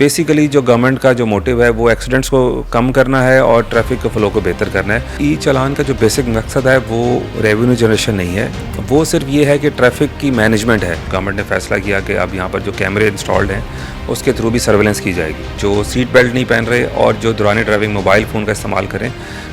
Basically जो government का जो मोटिव है वो एक्सीडेंट्स को कम करना है और ट्रैफिक के फ्लो को बेहतर करना है। ई चालान का जो बेसिक मकसद है वो रेवेन्यू जनरेशन नहीं है, वो सिर्फ ये है कि ट्रैफिक की मैनेजमेंट है। गवर्नमेंट ने फैसला किया कि अब यहाँ पर जो कैमरे इंस्टॉल्ड हैं उसके थ्रू भी सर्वेलेंस की जाएगी। जो सीट बेल्ट नहीं पहन रहे और जो दौरान ड्राइविंग मोबाइल फ़ोन का इस्तेमाल करें,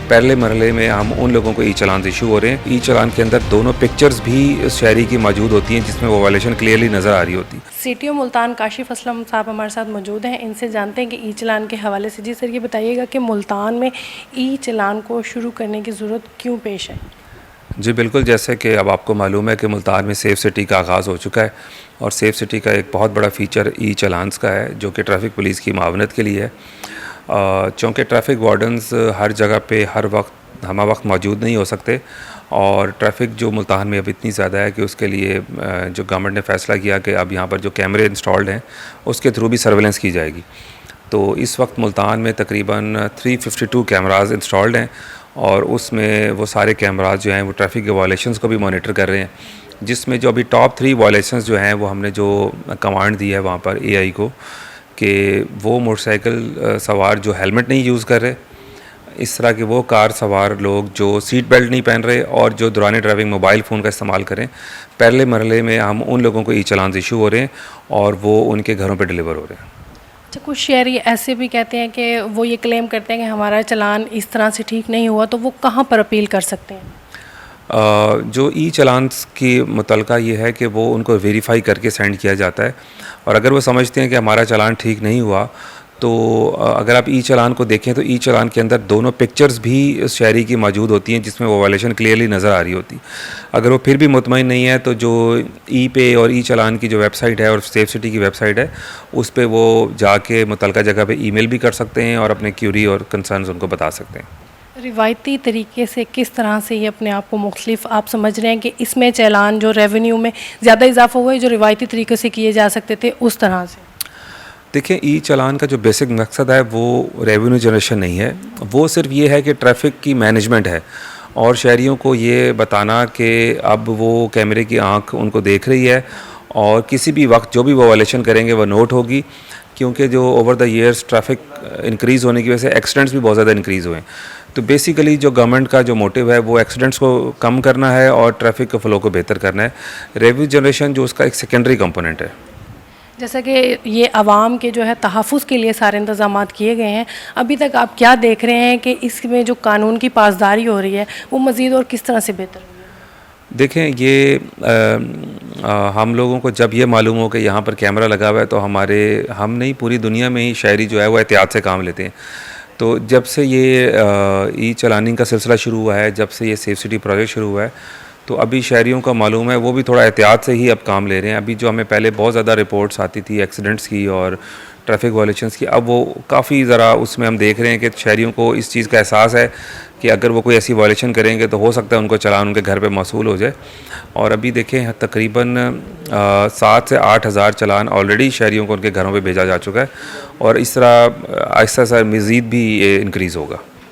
पहले मरहले में हम उन लोगों को ई चालान इशू हो रहे हैं। ई चालान के अंदर दोनों पिक्चर्स भी शहरी की मौजूद होती हैं जिसमें वो वायलेशन क्लियरली नज़र आ रही होती है। सीटीओ मुल्तान काशिफ असलम साहब हमारे साथ मौजूद हैं, इनसे जानते हैं कि ई चालान के हवाले से। जी सर, ये बताइएगा कि मुल्तान में ई चालान को शुरू करने की ज़रूरत क्यों पेश है? जी बिल्कुल, जैसे कि अब आपको मालूम है कि मुल्तान में सेफ़ सिटी का आगाज़ हो चुका है और सेफ़ सिटी का एक बहुत बड़ा फ़ीचर ई चालान्स का है जो कि ट्रैफिक पुलिस की मावनत के लिए है। चूँकि ट्रैफिक वार्डन्स हर जगह पे हर वक्त हमा वक्त मौजूद नहीं हो सकते और ट्रैफिक जो मुल्तान में अब इतनी ज़्यादा है कि उसके लिए जो गवर्नमेंट ने फ़ैसला किया कि अब यहाँ पर जो कैमरे इंस्टॉल्ड हैं उसके थ्रू भी सर्वेलेंस की जाएगी। तो इस वक्त मुल्तान में तकरीबन 352 कैमराज इंस्टॉल्ड हैं और उसमें वो सारे कैमराज जो हैं वो ट्रैफिक के वायलेशंस को भी मॉनिटर कर रहे हैं, जिसमें जो अभी टॉप 3 वायलेशंस जो हैं वो हमने जो कमांड दी है वहाँ पर एआई को कि वो मोटरसाइकिल सवार जो हेलमेट नहीं यूज़ कर रहे, इस तरह के वो कार सवार लोग जो सीट बेल्ट नहीं पहन रहे और जो दौरान ड्राइविंग मोबाइल फ़ोन का इस्तेमाल करें, पहले मरहले में हम उन लोगों को ई चालान इशू हो रहे हैं और वो उनके घरों पे डिलीवर हो रहे हैं। अच्छा, कुछ शहरी ऐसे भी कहते हैं कि वो ये क्लेम करते हैं कि हमारा चालान इस तरह से ठीक नहीं हुआ, तो वो कहाँ पर अपील कर सकते हैं? जो ई चालान्स की मुतलका ये है कि वो उनको वेरीफाई करके सेंड किया जाता है और अगर वो समझते हैं कि हमारा चालान ठीक नहीं हुआ तो अगर आप ई चालान को देखें तो ई चालान के अंदर दोनों पिक्चर्स भी शहरी की मौजूद होती हैं जिसमें वो वायलेशन क्लियरली नज़र आ रही होती। अगर वो फिर भी मुतमईन नहीं है तो जो ई पे और ई चालान की जो वेबसाइट है और सेफ सिटी की वेबसाइट है उस पर वो जाके मुतलका जगह पे ईमेल भी कर सकते हैं और अपने क्यूरी और कंसर्न्स उनको बता सकते हैं। रिवायती तरीके से किस तरह से ये अपने आप को मुख्तलिफ आप समझ रहे हैं कि इसमें चालान जो रेवेन्यू में ज़्यादा इजाफा हुआ है जो रिवायती तरीके से किए जा सकते थे उस तरह से? देखिए, ई चालान का जो बेसिक मकसद है वो रेवेन्यू जनरेशन नहीं है, वो सिर्फ ये है कि ट्रैफिक की मैनेजमेंट है और शहरियों को ये बताना कि अब वो कैमरे की आंख उनको देख रही है और किसी भी वक्त जो भी वो वायलेशन करेंगे वो नोट होगी, क्योंकि जो over the years traffic increase होने की वजह से एक्सीडेंट्स भी बहुत ज़्यादा इंक्रीज़ हुए हैं। तो बेसिकली जो गवर्नमेंट का जो मोटिव है वो एक्सीडेंट्स को कम करना है और ट्रैफिक के फ्लो को बेहतर करना है। रेवेन्यू जनरेशन जो उसका एक सेकेंडरी कंपोनेंट है। जैसा कि ये आवाम के जो है तहफ़्फ़ुज़ के लिए सारे इंतज़ाम किए गए हैं, अभी तक आप क्या देख रहे हैं कि इसमें जो कानून की पासदारी हो रही है वो मज़ीद और किस तरह से बेहतर हुई है? देखें, ये हम लोगों को जब ये मालूम हो कि यहाँ पर कैमरा लगा हुआ है तो हम नहीं पूरी दुनिया में ही शहरी जो है वो एहतियात से काम लेते हैं। तो जब से ये ई चालानिंग का सिलसिला शुरू हुआ है, जब से ये सेफ सिटी प्रोजेक्ट शुरू हुआ है, तो अभी शहरियों का मालूम है वो भी थोड़ा एहतियात से ही अब काम ले रहे हैं। अभी जो हमें पहले बहुत ज़्यादा रिपोर्ट्स आती थी एक्सीडेंट्स की और ट्रैफिक वायलेशंस की, अब वो काफ़ी ज़रा उसमें हम देख रहे हैं कि शहरियों को इस चीज़ का एहसास है कि अगर वो कोई ऐसी वायलेशन करेंगे तो हो सकता है उनको चालान उनके घर पे मौसूल हो जाए। और अभी देखें तकरीबन 7 से 8 हज़ार चालान ऑलरेडी शहरियों को उनके घरों पे भेजा जा चुका है और इस तरह आहिस्ता आहिस्ता मज़ीद भी ये इंक्रीज़ होगा।